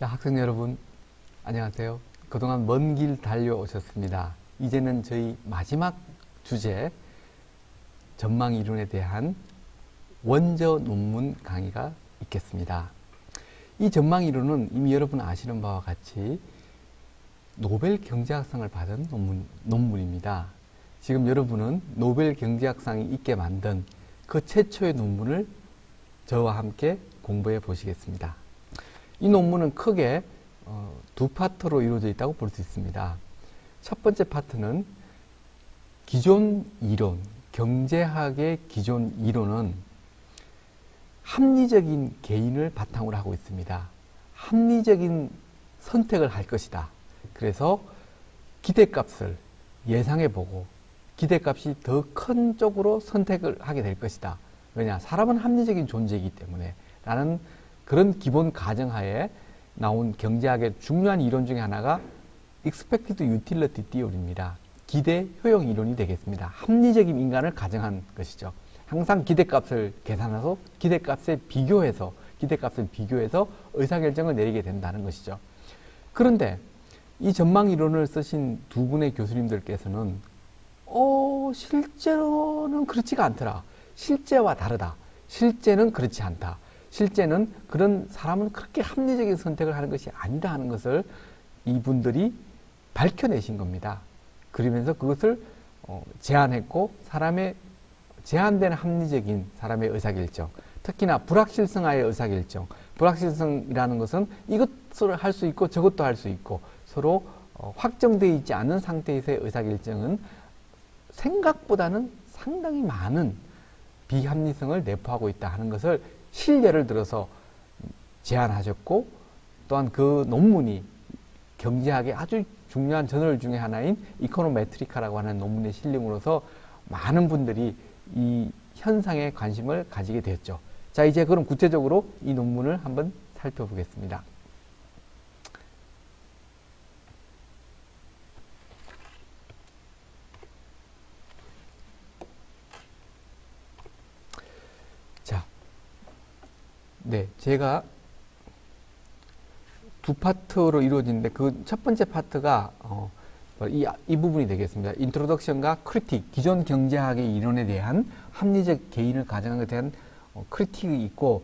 자, 학생 여러분, 안녕하세요. 그동안 먼 길 달려오셨습니다. 이제는 저희 마지막 주제, 전망 이론에 대한 원저 논문 강의가 있겠습니다. 이 전망 이론은 이미 여러분 아시는 바와 같이 노벨 경제학상을 받은 논문입니다. 지금 여러분은 노벨 경제학상이 있게 만든 그 최초의 논문을 저와 함께 공부해 보시겠습니다. 이 논문은 크게 두 파트로 이루어져 있다고 볼 수 있습니다. 첫 번째 파트는 기존 이론, 경제학의 기존 이론은 합리적인 개인을 바탕으로 하고 있습니다. 합리적인 선택을 할 것이다. 그래서 기대값을 예상해보고 기대값이 더 큰 쪽으로 선택을 하게 될 것이다. 왜냐? 사람은 합리적인 존재이기 때문에 라는 그런 기본 가정하에 나온 경제학의 중요한 이론 중에 하나가 Expected Utility Theory입니다. 기대 효용 이론이 되겠습니다. 합리적인 인간을 가정한 것이죠. 항상 기대값을 계산해서 기대값을 비교해서 의사결정을 내리게 된다는 것이죠. 그런데 이 전망 이론을 쓰신 두 분의 교수님들께서는 실제로는 그렇지가 않더라. 실제와 다르다. 실제는 그렇지 않다. 실제는 그런 사람은 그렇게 합리적인 선택을 하는 것이 아니다 하는 것을 이분들이 밝혀내신 겁니다. 그러면서 그것을 제안했고 사람의 제한된 합리적인 사람의 의사결정, 특히나 불확실성하의 의사결정, 불확실성이라는 것은 이것을 할 수 있고 저것도 할 수 있고 서로 확정되어 있지 않은 상태에서의 의사결정은 생각보다는 상당히 많은 비합리성을 내포하고 있다 하는 것을 실례를 들어서 제안하셨고, 또한 그 논문이 경제학의 아주 중요한 저널 중에 하나인 이코노메트리카라고 하는 논문에 실림으로써 많은 분들이 이 현상에 관심을 가지게 되었죠. 자, 이제 그럼 구체적으로 이 논문을 한번 살펴보겠습니다. 네, 제가 두 파트로 이루어지는데 그 첫 번째 파트가 이 부분이 되겠습니다. 인트로덕션과 크리틱, 기존 경제학의 이론에 대한 합리적 개인을 가정한 것에 대한 크리틱이 있고,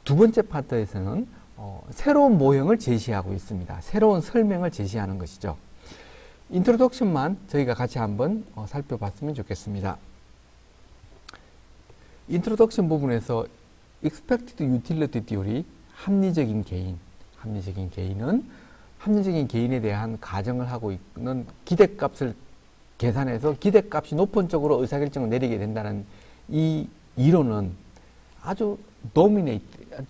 두 번째 파트에서는 새로운 모형을 제시하고 있습니다. 새로운 설명을 제시하는 것이죠. 인트로덕션만 저희가 같이 한번 살펴봤으면 좋겠습니다. 인트로덕션 부분에서 Expected Utility Theory, 합리적인 개인은 합리적인 개인에 대한 가정을 하고 있는 기대값을 계산해서 기대값이 높은 쪽으로 의사결정을 내리게 된다는 이 이론은 아주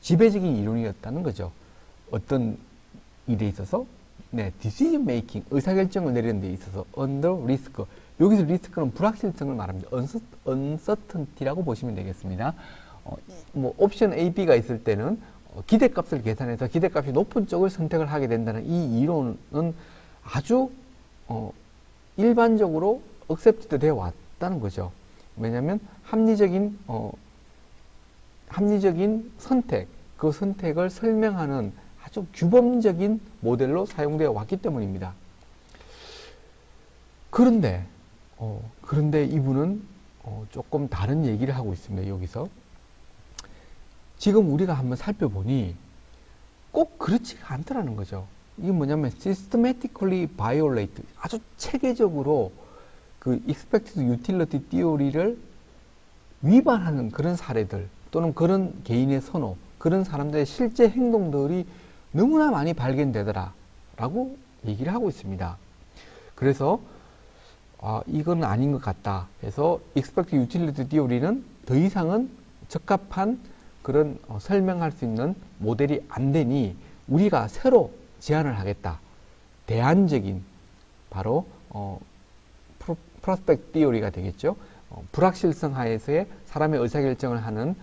지배적인 이론이었다는 거죠. 어떤 일에 있어서 decision making, 의사결정을 내리는 데 있어서 under risk, 여기서 리스크는 불확실성을 말합니다. uncertainty라고 보시면 되겠습니다. 옵션 A, B가 있을 때는 기대값을 계산해서 기대값이 높은 쪽을 선택을 하게 된다는 이 이론은 아주 일반적으로 accepted 되어 왔다는 거죠. 왜냐하면 합리적인 선택, 그 선택을 설명하는 아주 규범적인 모델로 사용되어 왔기 때문입니다. 그런데 이분은 조금 다른 얘기를 하고 있습니다. 여기서 지금 우리가 한번 살펴보니 꼭 그렇지가 않더라는 거죠. 이게 뭐냐면 systematically violate, 아주 체계적으로 그 expected utility theory를 위반하는 그런 사례들 또는 그런 개인의 선호, 그런 사람들의 실제 행동들이 너무나 많이 발견되더라 라고 얘기를 하고 있습니다. 그래서 이건 아닌 것 같다 해서 expected utility theory는 더 이상은 적합한 그런 설명할 수 있는 모델이 안 되니 우리가 새로 제안을 하겠다. 대안적인 바로 프로스펙트 티오리가 되겠죠. 불확실성 하에서의 사람의 의사결정을 하는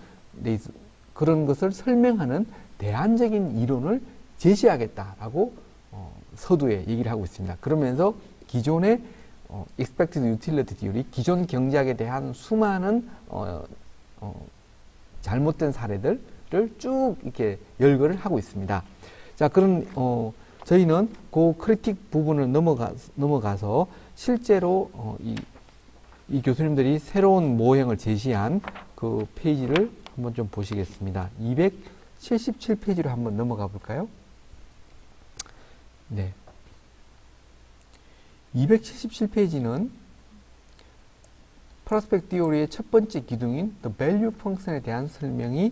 그런 것을 설명하는 대안적인 이론을 제시하겠다라고 서두에 얘기를 하고 있습니다. 그러면서 기존의 expected utility theory, 기존 경제학에 대한 수많은 잘못된 사례들을 쭉 이렇게 열거를 하고 있습니다. 자, 그런 저희는 그 크리틱 부분을 넘어가서 실제로 이 교수님들이 새로운 모형을 제시한 그 페이지를 한번 좀 보시겠습니다. 277페이지로 한번 넘어가 볼까요? 네. 277페이지는 프로스펙트 티오리의 첫 번째 기둥인 The Value Function에 대한 설명이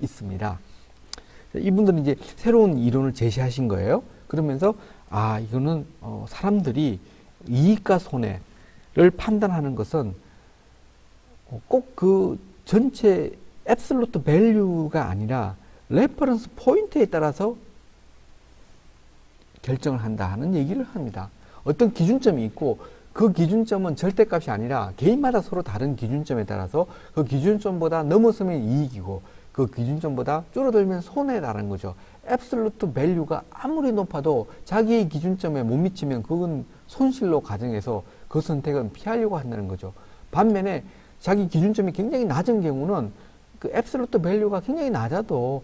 있습니다. 이분들은 이제 새로운 이론을 제시하신 거예요. 그러면서 이거는 사람들이 이익과 손해를 판단하는 것은 꼭 그 전체 앱솔루트 밸류가 아니라 레퍼런스 포인트에 따라서 결정을 한다 하는 얘기를 합니다. 어떤 기준점이 있고 그 기준점은 절대값이 아니라 개인마다 서로 다른 기준점에 따라서 그 기준점보다 넘어서면 이익이고 그 기준점보다 줄어들면 손해라는 거죠. 앱솔루트 밸류가 아무리 높아도 자기의 기준점에 못 미치면 그건 손실로 가정해서 그 선택은 피하려고 한다는 거죠. 반면에 자기 기준점이 굉장히 낮은 경우는 그 앱솔루트 밸류가 굉장히 낮아도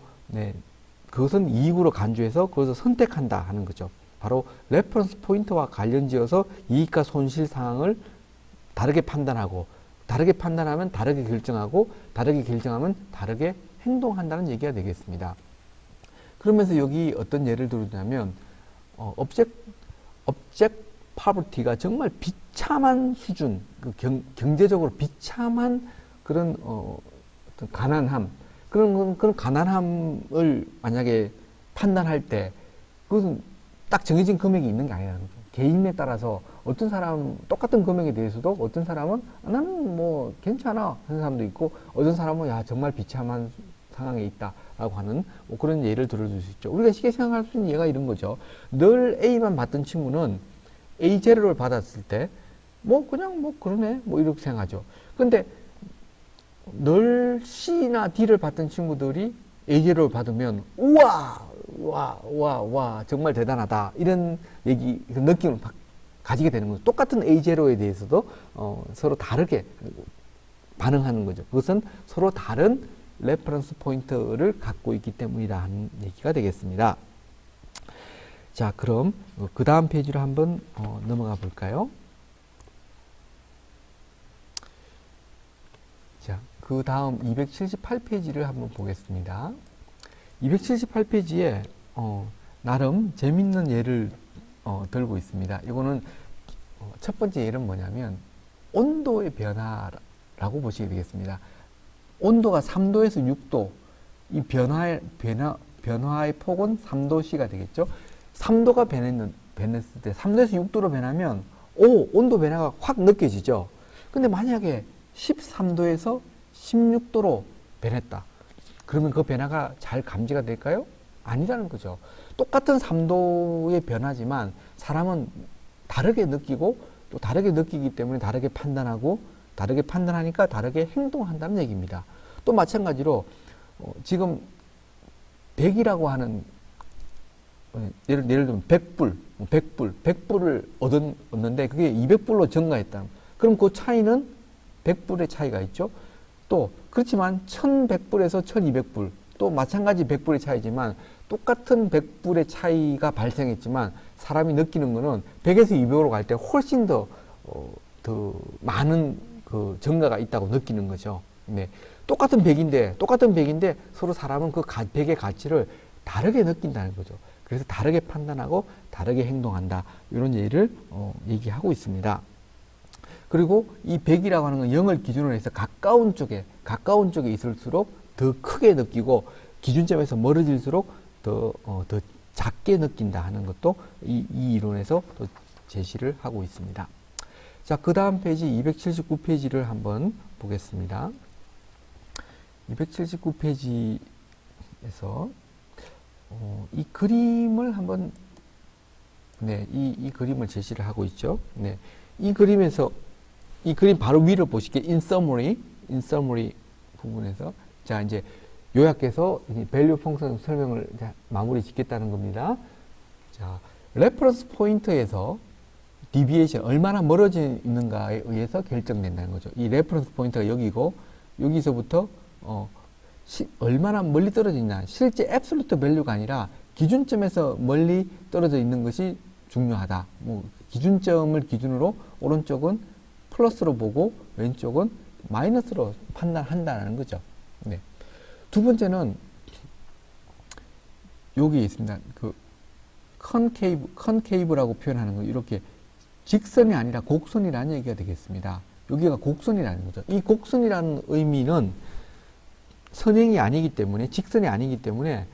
그것은 이익으로 간주해서 그것을 선택한다 하는 거죠. 바로 레퍼런스 포인트와 관련지어서 이익과 손실 상황을 다르게 판단하고 다르게 판단하면 다르게 결정하고 다르게 결정하면 다르게 행동한다는 얘기가 되겠습니다. 그러면서 여기 어떤 예를 들자면 object poverty가 정말 비참한 수준, 경제적으로 비참한 그런 어떤 가난함, 그런 가난함을 만약에 판단할 때 그것은 딱 정해진 금액이 있는 게 아니라는 거죠. 개인에 따라서 어떤 사람 똑같은 금액에 대해서도 어떤 사람은 나는 뭐 괜찮아 하는 사람도 있고 어떤 사람은 야 정말 비참한 상황에 있다라고 하는 뭐 그런 예를 들어줄 수 있죠. 우리가 쉽게 생각할 수 있는 예가 이런 거죠. 늘 A만 받던 친구는 A 제로를 받았을 때 뭐 그냥 뭐 그러네 뭐 이렇게 생각하죠. 근데 늘 C나 D를 받던 친구들이 A 제로를 받으면 우와 정말 대단하다 이런 얘기 느낌을 가지게 되는 거죠. 똑같은 A 제로에 대해서도 서로 다르게 반응하는 거죠. 그것은 서로 다른 레퍼런스 포인트를 갖고 있기 때문이다 하는 얘기가 되겠습니다. 자, 그럼 그 다음 페이지로 한번 넘어가 볼까요? 자, 그 다음 278페이지를 한번 보겠습니다. 278페이지에 나름 재밌는 예를 들고 있습니다. 이거는 첫 번째 예는 뭐냐면 온도의 변화라고 보시게 되겠습니다. 온도가 3도에서 6도, 이 변화의 폭은 3도씨가 되겠죠. 3도가 변했을 때 3도에서 6도로 변하면 온도 변화가 확 느껴지죠. 근데 만약에 13도에서 16도로 변했다. 그러면 그 변화가 잘 감지가 될까요? 아니라는 거죠. 똑같은 3도의 변화지만 사람은 다르게 느끼고 또 다르게 느끼기 때문에 다르게 판단하고 다르게 판단하니까 다르게 행동한다는 얘기입니다. 또 마찬가지로 지금 100이라고 하는 예를 들면 100불을 얻는데 그게 200불로 증가했다. 그럼 그 차이는 100불의 차이가 있죠. 또 그렇지만 1100불에서 1200불 또 마찬가지 100불의 차이지만 똑같은 100불의 차이가 발생했지만 사람이 느끼는 거는 100에서 200으로 갈 때 훨씬 더 많은 그 증가가 있다고 느끼는 거죠. 네. 똑같은 100인데 서로 사람은 그 100의 가치를 다르게 느낀다는 거죠. 그래서 다르게 판단하고 다르게 행동한다. 이런 예를 얘기하고 있습니다. 그리고 이 100이라고 하는 건 0을 기준으로 해서 가까운 쪽에 있을수록 더 크게 느끼고 기준점에서 멀어질수록 더 작게 느낀다 하는 것도 이 이론에서 또 제시를 하고 있습니다. 자, 그 다음 페이지 279페이지를 한번 보겠습니다. 279페이지에서 이 그림을 한번 이 그림을 제시를 하고 있죠. 네. 이 그림 바로 위를 보시게 in summary 부분에서 자 이제 요약해서 밸류 펑션 설명을 마무리 짓겠다는 겁니다. 자, 레퍼런스 포인트에서 디비에이션 얼마나 멀어져 있는가에 의해서 결정된다는 거죠. 이 레퍼런스 포인트가 여기고 여기서부터 얼마나 멀리 떨어지냐 실제 앱솔루트 밸류가 아니라 기준점에서 멀리 떨어져 있는 것이 중요하다. 뭐 기준점을 기준으로 오른쪽은 플러스로 보고 왼쪽은 마이너스로 판단한다는 거죠. 네. 두 번째는 여기 있습니다. 그 컨케이브라고 표현하는 거 이렇게 직선이 아니라 곡선이라는 얘기가 되겠습니다. 여기가 곡선이라는 거죠. 이 곡선이라는 의미는 선행이 아니기 때문에 직선이 아니기 때문에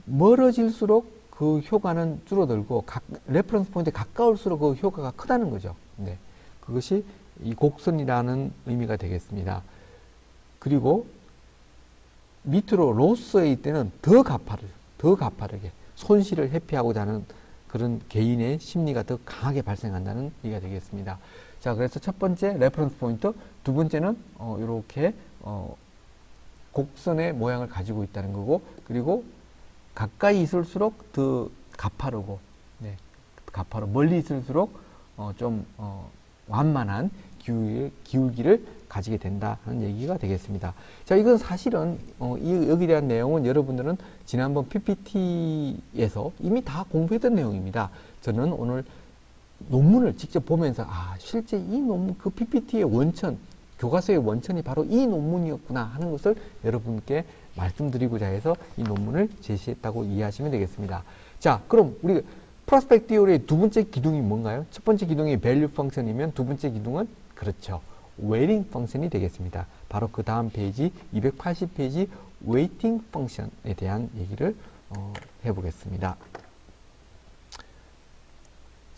멀어질수록 그 효과는 줄어들고 레퍼런스 포인트에 가까울수록 그 효과가 크다는 거죠. 네. 그것이 이 곡선이라는 의미가 되겠습니다. 그리고 밑으로 로스의 때는 더 가파르게 손실을 회피하고자 하는 그런 개인의 심리가 더 강하게 발생한다는 얘기가 되겠습니다. 자, 그래서 첫 번째 레퍼런스 포인트, 두 번째는 이렇게 곡선의 모양을 가지고 있다는 거고, 그리고 가까이 있을수록 더 가파르고, 네, 멀리 있을수록 좀 완만한 기울기를 가지게 된다는 얘기가 되겠습니다. 자, 이건 사실은 여기에 대한 내용은 여러분들은 지난번 PPT에서 이미 다 공부했던 내용입니다. 저는 오늘 논문을 직접 보면서 실제 이 논문, 그 PPT의 원천, 교과서의 원천이 바로 이 논문이었구나 하는 것을 여러분께 말씀드리고자 해서 이 논문을 제시했다고 이해하시면 되겠습니다. 자, 그럼 우리 프로스펙트 티오리의 두 번째 기둥이 뭔가요? 첫 번째 기둥이 밸류 펑션이면 두 번째 기둥은 그렇죠. 웨이팅 펑션이 되겠습니다. 바로 그 다음 페이지 280페이지 웨이팅 펑션에 대한 얘기를 해보겠습니다.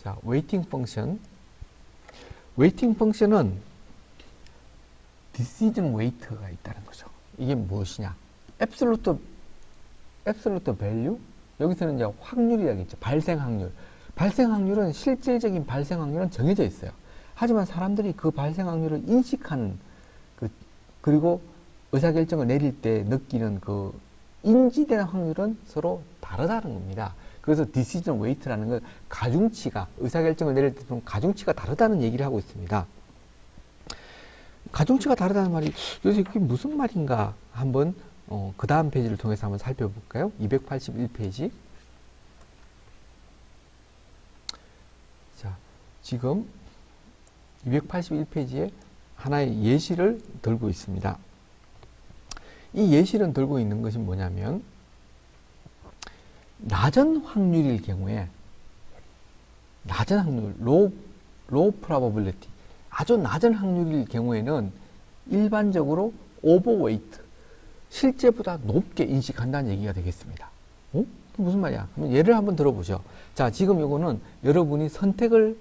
자, 웨이팅 펑션. 웨이팅 펑션은 decision weight가 있다는 거죠. 이게 무엇이냐? absolute value? 여기서는 이제 확률이라겠죠. 발생 확률. 발생 확률은 실질적인 발생 확률은 정해져 있어요. 하지만 사람들이 그 발생 확률을 인식하는 그리고 의사결정을 내릴 때 느끼는 그 인지되는 확률은 서로 다르다는 겁니다. 그래서 decision weight라는 건 가중치가, 의사결정을 내릴 때 좀 가중치가 다르다는 얘기를 하고 있습니다. 가중치가 다르다는 말이 도대체 그게 무슨 말인가 한번 그 다음 페이지를 통해서 한번 살펴볼까요? 281페이지. 자, 지금 281페이지에 하나의 예시를 들고 있습니다. 이 예시를 들고 있는 것이 뭐냐면 낮은 확률일 경우에 낮은 확률, low probability, 아주 낮은 확률일 경우에는 일반적으로 overweight, 실제보다 높게 인식한다는 얘기가 되겠습니다. 무슨 말이야? 그럼 예를 한번 들어보죠. 자, 지금 이거는 여러분이 선택을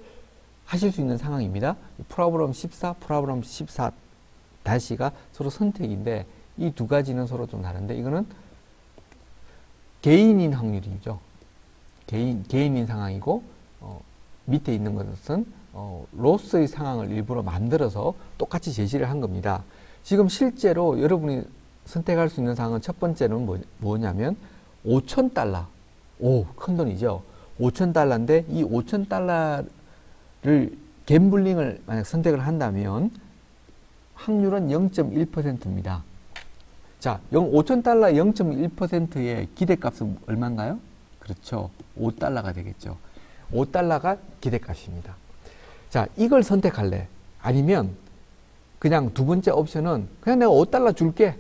하실 수 있는 상황입니다. 프로그램 14, 프로그램 14-가 서로 선택인데 이 두 가지는 서로 좀 다른데 이거는 개인인 확률이죠. 개인인 상황이고 밑에 있는 것은 로스의 상황을 일부러 만들어서 똑같이 제시를 한 겁니다. 지금 실제로 여러분이 선택할 수 있는 상황은 첫 번째는 뭐냐면 5,000달러. 오, 큰 돈이죠. 5,000달러인데 이 5,000달러를 갬블링을 만약 선택을 한다면 확률은 0.1%입니다. 자, 5,000달러 0.1%의 기대값은 얼마인가요? 그렇죠. 5달러가 되겠죠. 5달러가 기대값입니다. 자, 이걸 선택할래? 아니면 그냥 두 번째 옵션은 그냥 내가 5달러 줄게.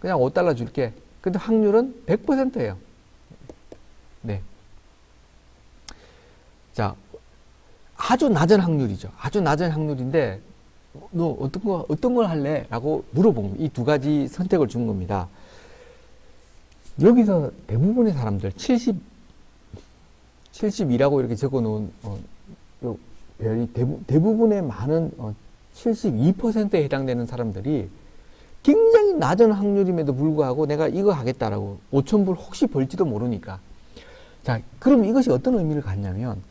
그냥 5달러 줄게. 근데 확률은 100%예요. 네. 자, 아주 낮은 확률이죠. 아주 낮은 확률인데 너 어떤 걸 할래? 라고 물어본 겁니다. 이 두 가지 선택을 준 겁니다. 여기서 대부분의 사람들 72라고 이렇게 적어 놓은 대부분의 많은 72%에 해당되는 사람들이 굉장히 낮은 확률임에도 불구하고 내가 이거 하겠다라고 5,000불 혹시 벌지도 모르니까. 자, 그럼 이것이 어떤 의미를 갖냐면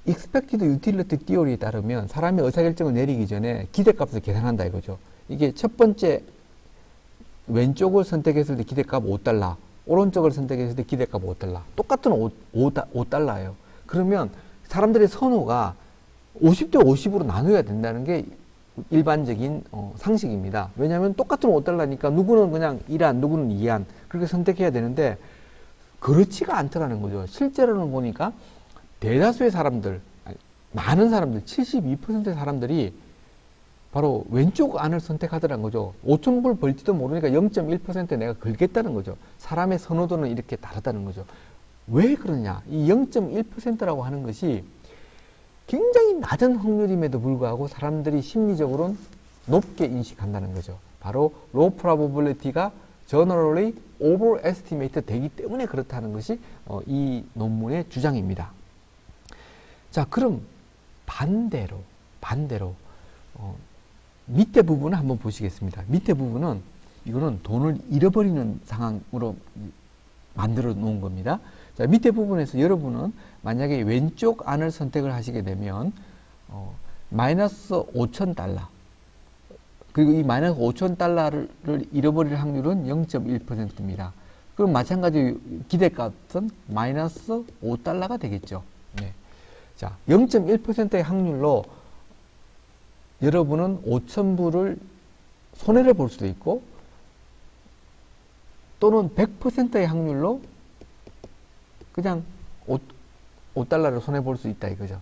expected utility theory에 따르면 사람이 의사결정을 내리기 전에 기대값을 계산한다 이거죠. 이게 첫 번째 왼쪽을 선택했을 때 기대값 5달러, 오른쪽을 선택했을 때 기대값 5달러. 똑같은 5달러예요. 그러면 사람들의 선호가 50대 50으로 나눠야 된다는 게 일반적인 상식입니다. 왜냐하면 똑같은 5달러니까 누구는 그냥 1안, 누구는 2안 그렇게 선택해야 되는데 그렇지가 않더라는 거죠. 실제로는 보니까 대다수의 사람들, 많은 사람들, 72%의 사람들이 바로 왼쪽 안을 선택하더라는 거죠. 5,000불 벌지도 모르니까 0.1% 내가 걸겠다는 거죠. 사람의 선호도는 이렇게 다르다는 거죠. 왜 그러냐? 이 0.1%라고 하는 것이 굉장히 낮은 확률임에도 불구하고 사람들이 심리적으로는 높게 인식한다는 거죠. 바로 low probability가 generally overestimate 되기 때문에 그렇다는 것이 이 논문의 주장입니다. 자, 그럼 반대로 밑에 부분을 한번 보시겠습니다. 밑에 부분은 이거는 돈을 잃어버리는 상황으로 만들어 놓은 겁니다. 자, 밑에 부분에서 여러분은 만약에 왼쪽 안을 선택을 하시게 되면 마이너스 5,000달러 그리고 이 마이너스 5,000달러를 잃어버릴 확률은 0.1%입니다. 그럼 마찬가지 기대값은 마이너스 5달러가 되겠죠. 네. 자, 0.1%의 확률로 여러분은 5,000불을 손해를 볼 수도 있고 또는 100%의 확률로 그냥 5달러를 손해볼 수 있다 이거죠.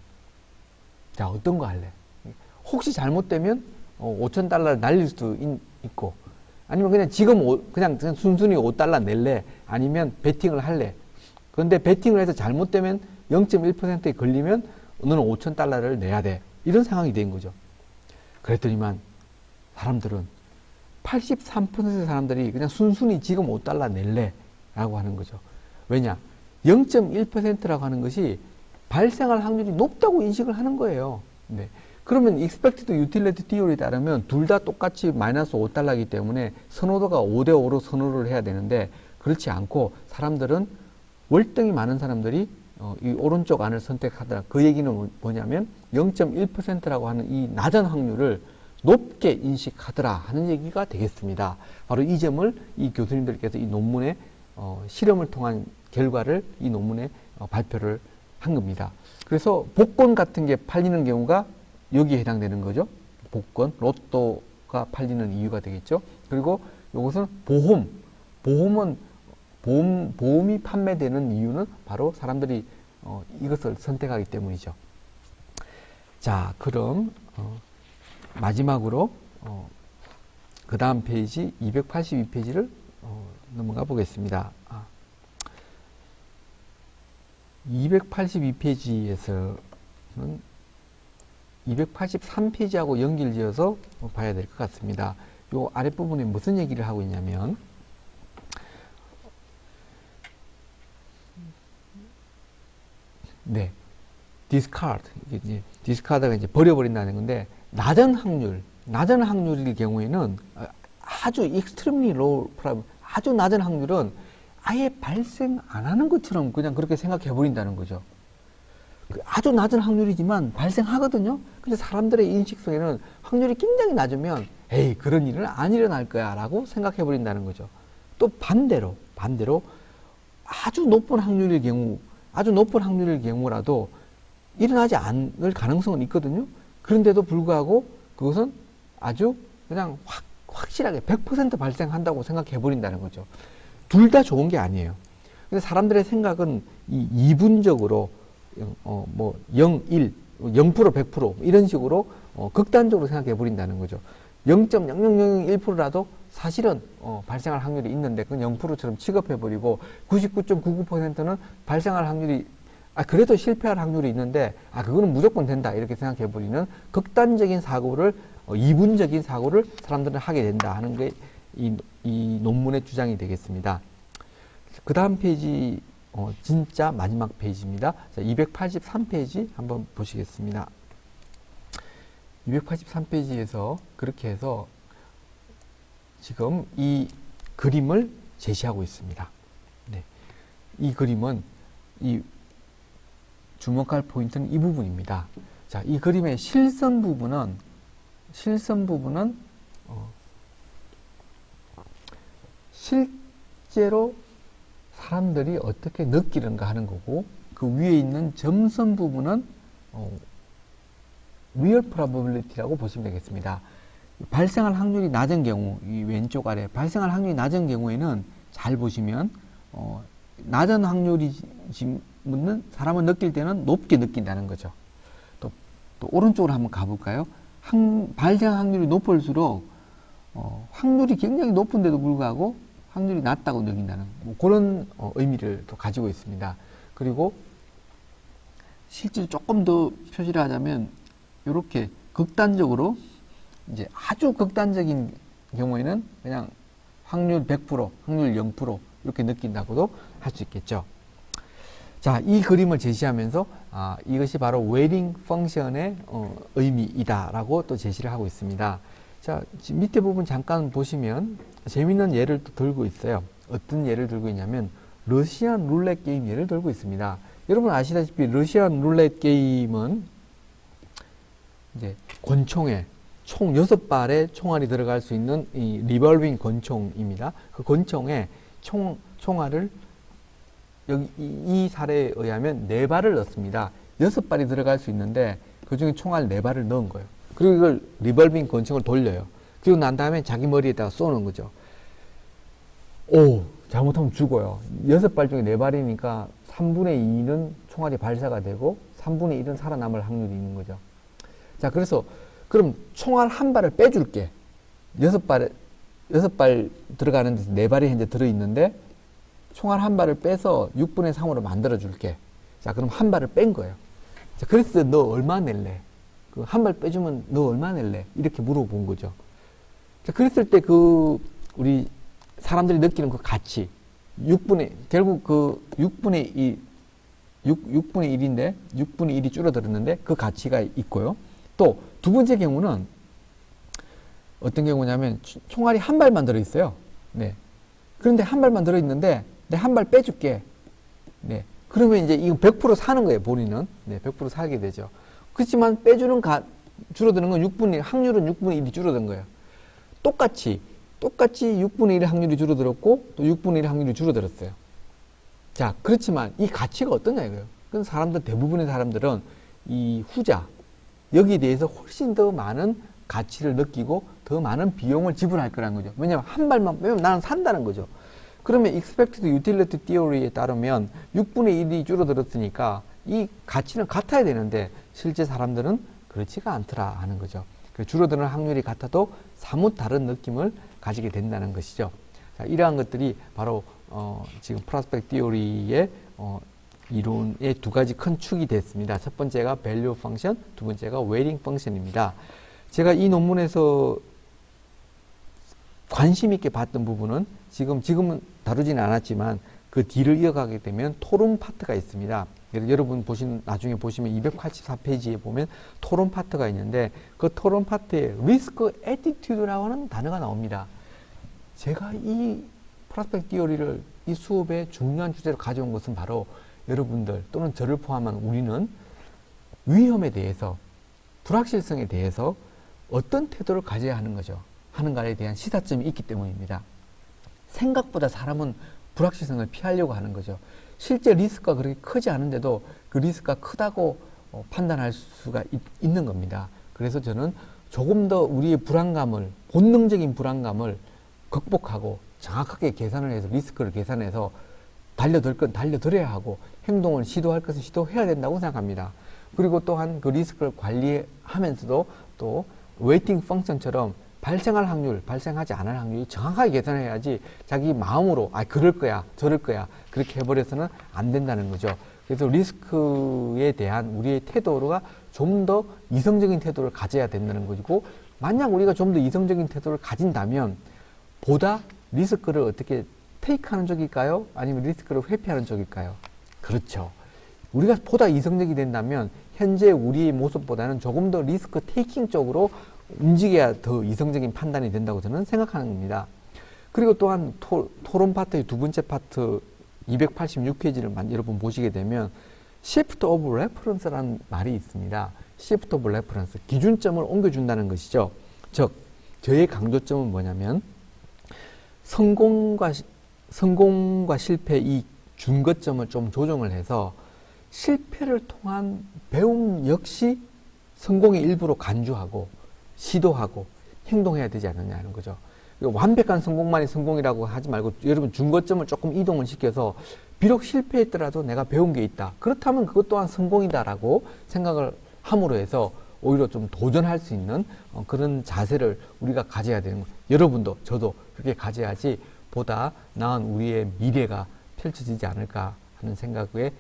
자, 어떤 거 할래? 혹시 잘못되면 5,000달러를 날릴 수도 있고 아니면 그냥 지금 그냥 순순히 5달러 낼래? 아니면 베팅을 할래? 그런데 베팅을 해서 잘못되면 0.1%에 걸리면 너는 5,000달러를 내야 돼. 이런 상황이 된 거죠. 그랬더니만 사람들은 83%의 사람들이 그냥 순순히 지금 5달러 낼래? 라고 하는 거죠. 왜냐? 0.1%라고 하는 것이 발생할 확률이 높다고 인식을 하는 거예요. 네. 그러면 expected utility theory에 따르면 둘 다 똑같이 마이너스 5달러이기 때문에 선호도가 5대5로 선호를 해야 되는데 그렇지 않고 사람들은 월등히 많은 사람들이 이 오른쪽 안을 선택하더라. 그 얘기는 뭐냐면 0.1%라고 하는 이 낮은 확률을 높게 인식하더라 하는 얘기가 되겠습니다. 바로 이 점을 이 교수님들께서 이 논문의 실험을 통한 결과를 이 논문에 발표를 한 겁니다. 그래서 복권 같은 게 팔리는 경우가 여기에 해당되는 거죠. 복권, 로또가 팔리는 이유가 되겠죠. 그리고 이것은 보험이 판매되는 이유는 바로 사람들이 이것을 선택하기 때문이죠. 자, 그럼 마지막으로 그 다음 페이지 282페이지를 넘어가 보겠습니다. 282페이지에서는 283페이지하고 연결지어서 봐야 될 것 같습니다. 요 아랫부분에 무슨 얘기를 하고 있냐면 네, discard가 이제 버려버린다는 건데 낮은 확률일 경우에는 아주 extremely low probability, 아주 낮은 확률은 아예 발생 안 하는 것처럼 그냥 그렇게 생각해 버린다는 거죠. 아주 낮은 확률이지만 발생하거든요. 근데 사람들의 인식 속에는 확률이 굉장히 낮으면 에이, 그런 일은 안 일어날 거야 라고 생각해 버린다는 거죠. 또 반대로 아주 높은 확률일 경우라도 일어나지 않을 가능성은 있거든요. 그런데도 불구하고 그것은 아주 그냥 확실하게 100% 발생한다고 생각해 버린다는 거죠. 둘 다 좋은 게 아니에요. 근데 사람들의 생각은 이 이분적으로 0, 1, 0%, 100% 이런 식으로 극단적으로 생각해 버린다는 거죠. 0.0001%라도 사실은 발생할 확률이 있는데 그건 0%처럼 취급해 버리고 99.99%는 발생할 확률이 그래도 실패할 확률이 있는데 그거는 무조건 된다 이렇게 생각해 버리는 극단적인 사고를 이분적인 사고를 사람들은 하게 된다 하는 게 이 논문의 주장이 되겠습니다. 그 다음 페이지 진짜 마지막 페이지입니다. 자, 283페이지 한번 보시겠습니다. 283페이지에서 그렇게 해서 지금 이 그림을 제시하고 있습니다. 네. 이 그림은 주목할 포인트는 이 부분입니다. 자, 이 그림의 실선 부분은 실제로 사람들이 어떻게 느끼는가 하는 거고 그 위에 있는 점선 부분은 real probability라고 보시면 되겠습니다. 발생할 확률이 낮은 경우, 이 왼쪽 아래 발생할 확률이 낮은 경우에는 잘 보시면 낮은 확률이지만 사람은 느낄 때는 높게 느낀다는 거죠. 또 오른쪽으로 한번 가볼까요? 발생 확률이 높을수록 확률이 굉장히 높은데도 불구하고 확률이 낮다고 느낀다는 뭐 그런 의미를 또 가지고 있습니다. 그리고 실제 조금 더 표시를 하자면 이렇게 극단적으로 이제 아주 극단적인 경우에는 그냥 확률 100%, 확률 0% 이렇게 느낀다고도 할 수 있겠죠. 자, 이 그림을 제시하면서 이것이 바로 웨이팅 펑션의 의미이다라고 또 제시를 하고 있습니다. 자, 밑에 부분 잠깐 보시면 재밌는 예를 또 들고 있어요. 어떤 예를 들고 있냐면 러시안 룰렛 게임 예를 들고 있습니다. 여러분 아시다시피 러시안 룰렛 게임은 이제 권총에 총 6발의 총알이 들어갈 수 있는 이 리볼빙 권총입니다. 그 권총에 총알을 여기 이 사례에 의하면 4발을 넣습니다. 6발이 들어갈 수 있는데 그 중에 총알 4발을 넣은 거예요. 그리고 이걸 리볼빙 권총을 돌려요. 그리고 난 다음에 자기 머리에다가 쏘는 거죠. 잘못하면 죽어요. 6발 중에 4발이니까 3분의 2는 총알이 발사가 되고 3분의 1은 살아남을 확률이 있는 거죠. 자, 그래서 그럼 총알 한 발을 빼줄게. 6발 들어가는 데서 4발이 현재 들어있는데 총알 한 발을 빼서 6분의 3으로 만들어줄게. 자, 그럼 한 발을 뺀 거예요. 자, 그랬을 때 너 얼마 낼래? 그 한 발 빼주면 너 얼마 낼래? 이렇게 물어본 거죠. 자, 그랬을 때 우리 사람들이 느끼는 그 가치. 결국 그 6분의 1인데 6분의 1이 줄어들었는데 그 가치가 있고요. 또 두 번째 경우는 어떤 경우냐면 총알이 한 발만 들어있어요. 네. 그런데 한 발만 들어있는데 내 한 발 빼줄게. 네. 그러면 이제 이거 100% 사는 거예요, 본인은. 네, 100% 살게 되죠. 그렇지만 줄어드는 건 확률은 6분의 1이 줄어든 거예요. 똑같이 6분의 1의 확률이 줄어들었고 또 6분의 1의 확률이 줄어들었어요. 자, 그렇지만 이 가치가 어떠냐 이거예요. 그래서 대부분의 사람들은 이 후자, 여기에 대해서 훨씬 더 많은 가치를 느끼고 더 많은 비용을 지불할 거라는 거죠. 왜냐하면 한 발만 빼면 나는 산다는 거죠. 그러면 expected utility theory에 따르면 6분의 1이 줄어들었으니까 이 가치는 같아야 되는데 실제 사람들은 그렇지가 않더라 하는 거죠. 줄어드는 확률이 같아도 사뭇 다른 느낌을 가지게 된다는 것이죠. 자, 이러한 것들이 바로 지금 프로스펙트 티오리의 이론의 두 가지 큰 축이 됐습니다. 첫 번째가 밸류 펑션, 두 번째가 웨이팅 펑션입니다. 제가 이 논문에서 관심 있게 봤던 부분은 지금은 다루지는 않았지만 그 뒤를 이어가게 되면 토론 파트가 있습니다. 여러분 나중에 보시면 284페이지에 보면 토론 파트가 있는데 그 토론 파트에 리스크 애티튜드라고 하는 단어가 나옵니다. 제가 이 프로스펙트 티오리를 이 수업의 중요한 주제로 가져온 것은 바로 여러분들 또는 저를 포함한 우리는 위험에 대해서 불확실성에 대해서 어떤 태도를 가져야 하는가에 대한 시사점이 있기 때문입니다. 생각보다 사람은 불확실성을 피하려고 하는 거죠. 실제 리스크가 그렇게 크지 않은데도 그 리스크가 크다고 판단할 수가 있는 겁니다. 그래서 저는 조금 더 우리의 본능적인 불안감을 극복하고 정확하게 계산을 해서 리스크를 계산해서 달려들 건 달려들어야 하고 행동을 시도할 것은 시도해야 된다고 생각합니다. 그리고 또한 그 리스크를 관리하면서도 또 웨이팅 펑션처럼 발생할 확률, 발생하지 않을 확률이 정확하게 계산해야지 자기 마음으로 그럴 거야, 저럴 거야 그렇게 해버려서는 안 된다는 거죠. 그래서 리스크에 대한 우리의 태도가 좀 더 이성적인 태도를 가져야 된다는 것이고 만약 우리가 좀 더 이성적인 태도를 가진다면 보다 리스크를 어떻게 테이크하는 쪽일까요? 아니면 리스크를 회피하는 쪽일까요? 그렇죠. 우리가 보다 이성적이 된다면 현재 우리의 모습보다는 조금 더 리스크 테이킹 쪽으로 움직여야 더 이성적인 판단이 된다고 저는 생각하는 겁니다. 그리고 또한 토론 파트의 두 번째 파트 286페이지를 여러분 보시게 되면 shift of reference라는 말이 있습니다. shift of reference, 기준점을 옮겨준다는 것이죠. 즉, 저의 강조점은 뭐냐면 성공과 실패 이 준거점을 좀 조정을 해서 실패를 통한 배움 역시 성공의 일부로 간주하고 시도하고 행동해야 되지 않느냐는 거죠. 완벽한 성공만이 성공이라고 하지 말고 여러분 준거점을 조금 이동을 시켜서 비록 실패했더라도 내가 배운 게 있다. 그렇다면 그것 또한 성공이다라고 생각을 함으로 해서 오히려 좀 도전할 수 있는 그런 자세를 우리가 가져야 되는 거예요. 여러분도 저도 그렇게 가져야지 보다 나은 우리의 미래가 펼쳐지지 않을까 하는 생각에,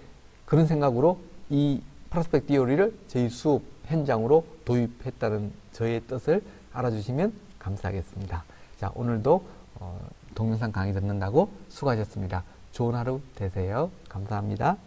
그런 생각으로 이 프로스펙트 티오리를 저희 수업 현장으로 도입했다는 저의 뜻을 알아주시면 감사하겠습니다. 자, 오늘도 동영상 강의 듣는다고 수고하셨습니다. 좋은 하루 되세요. 감사합니다.